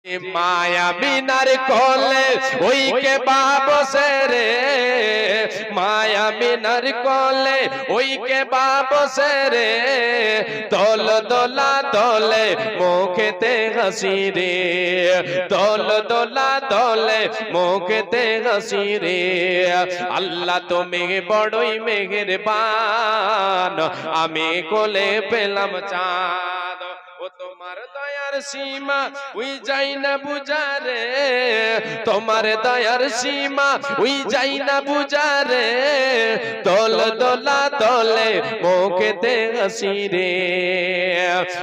মায়া বিনার কোলে ওই কে বাবসে রে, মায়া বিনার কোলে ওই কে বাবসে রে, দোল দোলা দোলে মুখেতে হাসি রে, দোল দোলা দোলে মুখেতে হাসি রে। আল্লাহ তুমি বড়ই মেহেরবান, আমি কোলে পেলাম চাঁদ। ও তোমার দয়ার সীমা ওই যাই না বুঝারে, তোমার দয়ার সীমা ওই যাই না বুঝারে, দোল দোলা দোলে মুখেতে হাসি রে।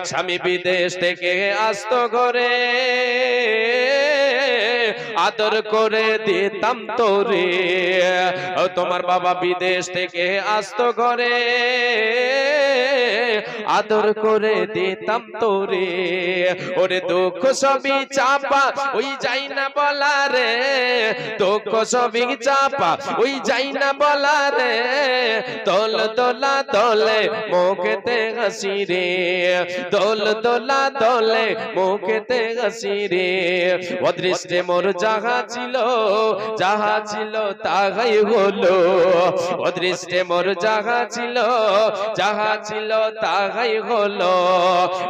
স্বামী বিদেশ থেকে আসতো ঘরে, আদর করে দিতাম তোরে। তোমার বাবা বিদেশ থেকে আসতো ঘরে, আদর করে দিতাম তোরে। ওরে দুঃখ সবই চাপা ওই যাই না বলা রে, দুঃখ সবই চাপা ওই যাই না বলা রে, দোল দোলা দোলে মুখেতে হাসি রে, দোল দোলা দোলে মুখেতে হাসি রে। অদৃষ্টে মোর যাহা ছিল তাহাই হলো, অদৃষ্টে মোর যাহা ছিল তাহাই হলো।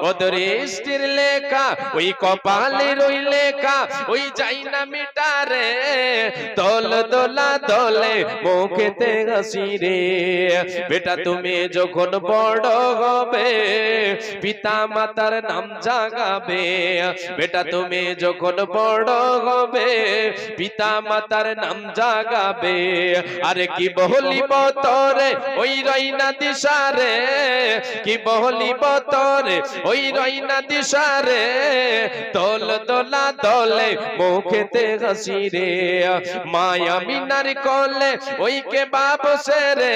অদৃষ্টির লেখা ওই কপালের ওই লেখা ওই যাই না মিটারে, দোল দোলা দোলে মুখেতে হাসি রে। বেটা তুমি যখন বড় হবে পিতা মাতার নাম জাগাবে, বেটা তুমি যখন বড় হবে পিতা মাতার নাম জাগাবে। আরে কি বলিব তোরে ওই রইনা দিশারে, কি বলিব তোরে ওই রইনা দিশারে, দোল দোলা দোলে মুখেতে হাসি রে। মায়া মিনার কোলে ওই কে বাবসে রে,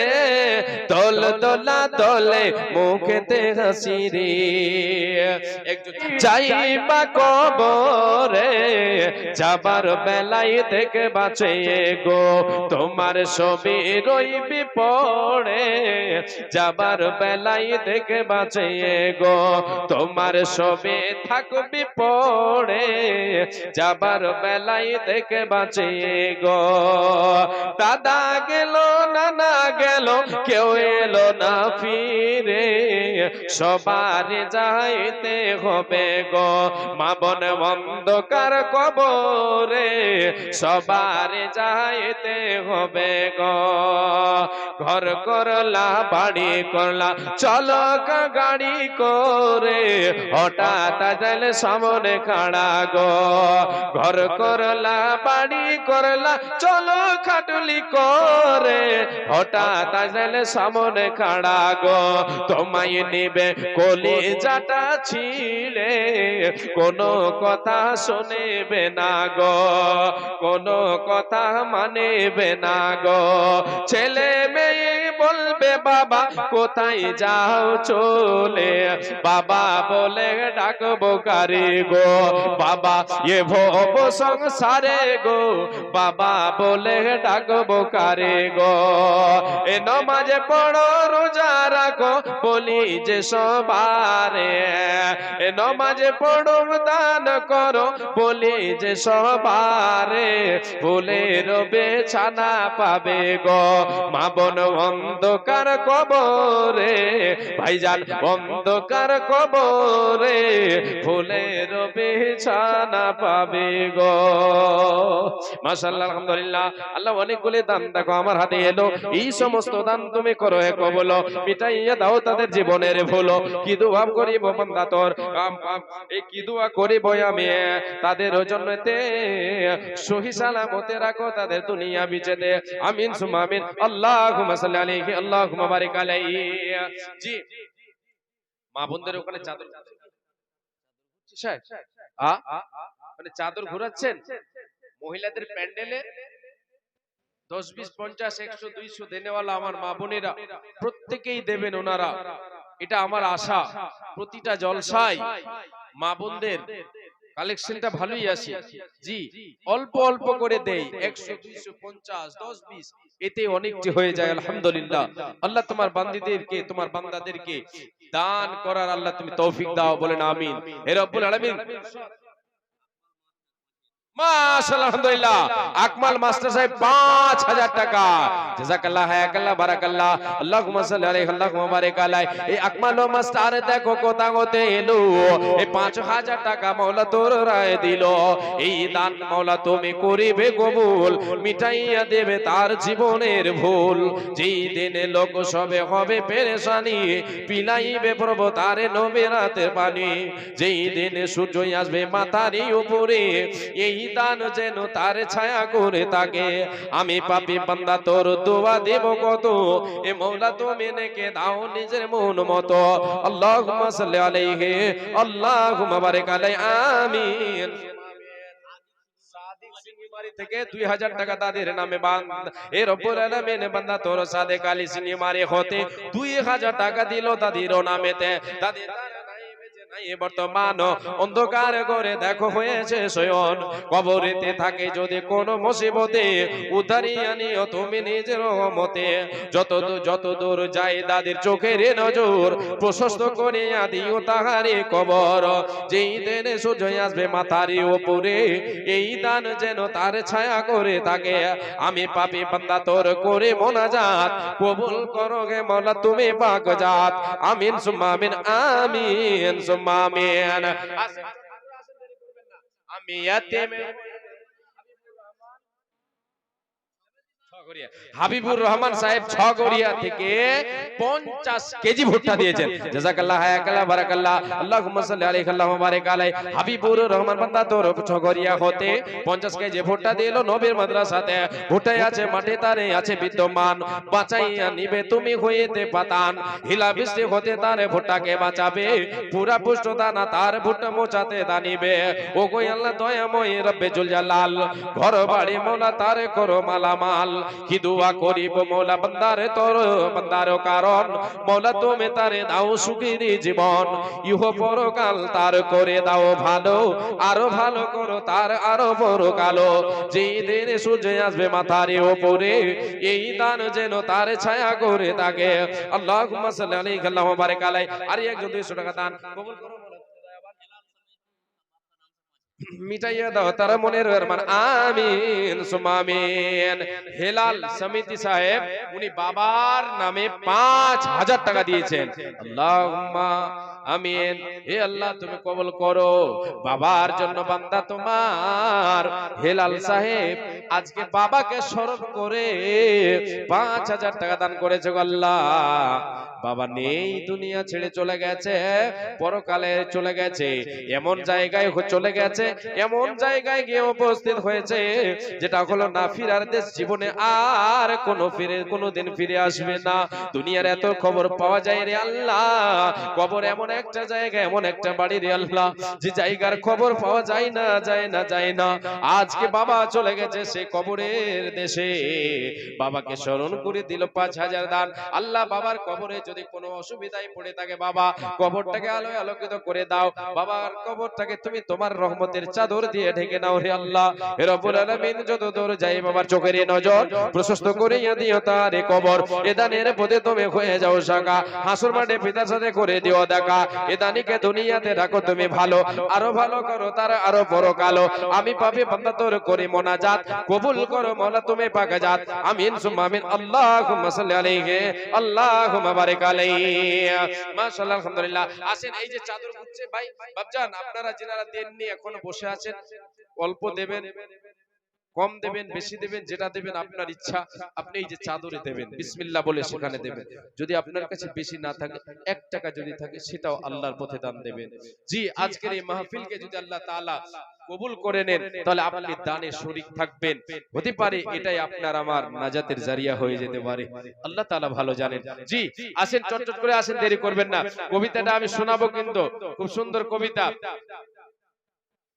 দোল দোলা দোলে মুখেতে হাসি রে। যাইবা কবরে যাবার বেলাই থেকে বাঁচে গো, তোমার ছবি রইবি পড়ে যাবার বেলাই থেকে বাঁচে গো, তোমার ছবি থাকবি পড়ে যাবার বেলাই থেকে বাঁচে গো। দাদা গেল নানা গেল কেউ এলো না ফিরে, সবার যাইতে হবে গো, মা বোন অন্ধকার কবরে সবার যাইতে হবে গো। ঘর করলা বাড়ি করলা চলো গাড়ি করে, হঠাৎ যাইল সামনে খাড়া গো। ঘর করলা বাড়ি করলা চলো খাটুলি করে, হঠাৎ যাইল সামনে খাড়া গো। তোমায় নিবে কলিজাটা ছিঁড়ে, কোনো কথা শুনেবে না গো, কোনো কথা মানেবে না গো। ছেলে মেয়ে বলবে বাবা কোথায় যাও চলে, বাবা বলে ডাকবো কারে গো, বাবা এ ভব সংসারে গো, বাবা বলে ডাকবো কারে গো। এ নমাজে পড়ো রোজা রাখো বলি যে সবারে, এ নমাজে পড়ো দান করো বলি যে সবারে, ফুলের বেছানা পাবে গো, মা বোন অন্ধকার কবরে, ভাইজান অন্ধকার কবরে ফুলের বেছানা পাবে গো। মাশাআল্লাহ আলহামদুলিল্লাহ। আল্লাহ অনেকগুলি দান দেখো আমার হাতে এলো, এই সমস্ত দান তুমি করো হে কবুল, মিটাইয়া দাও তাদের জীবনের ভুল। কি দোয়া করিব বান্দা তোর, এই কি দোয়া করিব আমি তাদের জন্যতে সহি সালামতে রাখো তাদের দুনিয়া বিচেতে। আমিন সুম্মা আমিন। আল্লাহুম্মা সাল্লি আলাইহি আল্লাহুম্মা বারিক আলাইহি। জি মা বোনদের ওখানে চাদর মানে চাদর ঘোরাচ্ছেন মহিলাদের প্যান্ডেলে 10 20 50 100 200 দেনেওয়ালা আমার মা বোনেরা প্রত্যেকেই দেবেন ওনারা, এটা আমার আশা। প্রতিটা জলসায় মা বোনদের কালেকশনটা ভালোই আসে। জি অল্প অল্প করে দেই, 100 200 50 10 20 এতে অনেকটি হয়ে যায় আলহামদুলিল্লাহ। আল্লাহ তোমার বান্দীদেরকে তোমার বান্দাদেরকে দান করার আল্লাহ তুমি তৌফিক দাও, বলেন আমিন হে রব্বুল আলামিন। মাশাআল্লাহ আলহামদুলিল্লাহ আকমাল মাস্টার সাহেব 5000 টাকা জাযাকাল্লাহ হায়াকাল্লাহ বারাকাল্লাহ আল্লাহুম্মা সাল্লি আলাইহি আল্লাহুম্মা বারিক আলাইহি এই আকমাল মাস্টার দেখো কোথা হতে এলো এই 5000 টাকা মাওলা তোর রায় দিল এই দান মাওলা তুমি করিবে কবুল মিটাইয়া দেবে তার জীবনের ভুল যেই দিনে লোক সবে হবে পেরেশানি পিলাইবে প্রভু তার নবীর রাতে পানি যেই দিনে সূর্য আসবে মাথার উপরে এই দান যেন তার ছায়া করে থাকে আমি পাপী বান্দা তোর দোয়া দেব কত এ মওলা তুমি নেকে দাও নিজের মন মতো আল্লাহুম্মা সাল্লি আলাইহি আল্লাহুম্মা বারিক আলাইহি আমিন থেকে 2000 টাকা তাদের নামে এ রব্বুল আলামিন বান্দা তোর সাদেক আলী সিনেমারে হতে 2000 টাকা দিল তাদের নামেতে তাদের বর্তমান অন্ধকার করে দেখো হয়েছে শয়ন কবরেতে থাকে যদি কোন মুসিবতে উদ্ধারিয়া নিও তুমি নিজের রহমতে যত দূর যায় দাদির চোখের নজর প্রশস্ত করিয়া দিও তাহারে কবর যেই দিনে সূর্য আসবে মাথার উপরে এই দান যেন তার ছায়া করে থাকে আমি পাপী বান্দা তোর করে মোনাজাত কবুল করো গে মাওলা তুমি পাক জাত আমিন সুম্মা আমিন আমিন আমিন আমি ইয়াতিম হাবিবুর রহমান সাহেব ছগড়িয়া থেকে 50 কেজি ভুট্টা দিয়েছেন জাযাকাল্লাহ হায়াকাল্লাহ বারাকাল্লাহ আল্লাহুম্মা সাল্লি আলাইহি আল্লাহুম্মা বারিক আলাইহি হাবিবুর রহমান বান্দা তোর ছগড়িয়া হতে 50 কেজি ভুট্টা দিল নবীর মাদ্রাসাতে ভুট্টায় আছে মাটি তারে আছে বিদ্যমান বাঁচাইয়া নিবে তুমি হইতে পাতান হিলা বৃষ্টি হতে তার ভুট্টাকে বাঁচাবে পুরা পুষ্ট দানা তার ভুট্টা মোচাতে দানিবে ও গো আল্লাহ দয়াময় রব্বে জুল জালাল ঘর বাড়ি মওলা তার করো মালামাল কি দোয়া করিব মওলা বান্দার কারণ মওলা তুমি তারে দাও সুখের জীবন ইহ পরকাল তার করে দাও ভালো আরো ভালো করো তার আরো পরকাল যেই দিনে সূর্য আসবে মাথার উপরে এই দান যেন তার ছায়া করে থাকে আল্লাহুম্মা সাল্লি আলাইহি আল্লাহুম্মা বারিক আলাইহি আর একজন 200 টাকা দান কবুল করো মিটাইয়া দাও তারা মনের আরমান আমিন সুম্মা আমিন হেলাল সমিতি সাহেব উনি বাবার নামে 5000 টাকা দিয়েছেন আল্লাহুম্মা আমিন হে আল্লাহ তুমি কবুল করো বাবার জন্য বান্দা তোমার হেলাল সাহেব আজকে বাবাকে স্মরণ করে 5000 টাকা দান করেছে আল্লাহ বাবা নেই দুনিয়া ছেড়ে চলে গেছে পরকালে চলে গেছে এমন জায়গায় চলে গেছে এমন জায়গায় গিয়ে উপস্থিত হয়েছে যেটা হলো না ফিরার দেশ জীবনে আর কোনোদিন ফিরে আসবে না দুনিয়ার এত খবর পাওয়া যায় রে আল্লাহ কবর এমন একটা জায়গা এমন একটা বাড়ি রে আল্লাহ যে জায়গার খবর পাওয়া যায় না আজকে বাবা চলে গেছে সেই কবরের দেশে বাবাকে স্মরণ করে দিল 5000 দান আল্লাহ বাবার কবরে যদি কোনো অসুবিধায় পড়ে থাকে বাবা কবরটাকে আলোয় আলোকিত করে দাও বাবার কবরটাকে তুমি তোমার রহমতের চাদর দিয়ে ঢেকে নাও হে আল্লাহ হে রব্বুল আলামিন যত দূর যাই বাবার চোখের নজর প্রশস্ত করিয়া দিও তার কবর এ দানের পথে তুমি হয়ে যাও শাখা হাসর মাঠে পিতার সাথে করে দিও দেখা এ দানিকে দুনিয়াতে রাখো তুমি ভালো আরো ভালো করো তার আরো বড় কালো আমি পাপী বান্দা তোর করি মোনাজাত কবুল করো মাওলা তুমি পাক জাত আমিন সুম্মা আমিন আল্লাহুম্মা সাল্লি আলাইহি আল্লাহুম্মা বারিক আলাইহি মাশাআল্লাহ আলহামদুলিল্লাহ আসেন এই যে চাদর ঘুরছে ভাই বাপজান আপনারা যারা দেননি এখনো বসে আছেন অল্প দেবেন কম দেবেন বেশি দেবেন যেটা দেবেন আপনার ইচ্ছা আপনি এই যে চাদরে দেবেন বিসমিল্লাহ বলে সেখানে দেবেন যদি আপনার কাছে বেশি না থাকে 1 টাকা যদি থাকে সেটাও আল্লাহর পথে দান দেবেন জি আজকের এই মাহফিলকে যদি আল্লাহ তাআলা কবুল করে নেন তাহলে আপনি দানে শরীক থাকবেন হতে পারে এটাই আপনার আমার নাজাতের জারিয়া হয়ে যেতে পারে আল্লাহ তাআলা ভালো জানেন জি আসেন চটচট করে আসেন দেরি করবেন না কবিতাটা আমি শোনাবো কিন্তু খুব সুন্দর কবিতা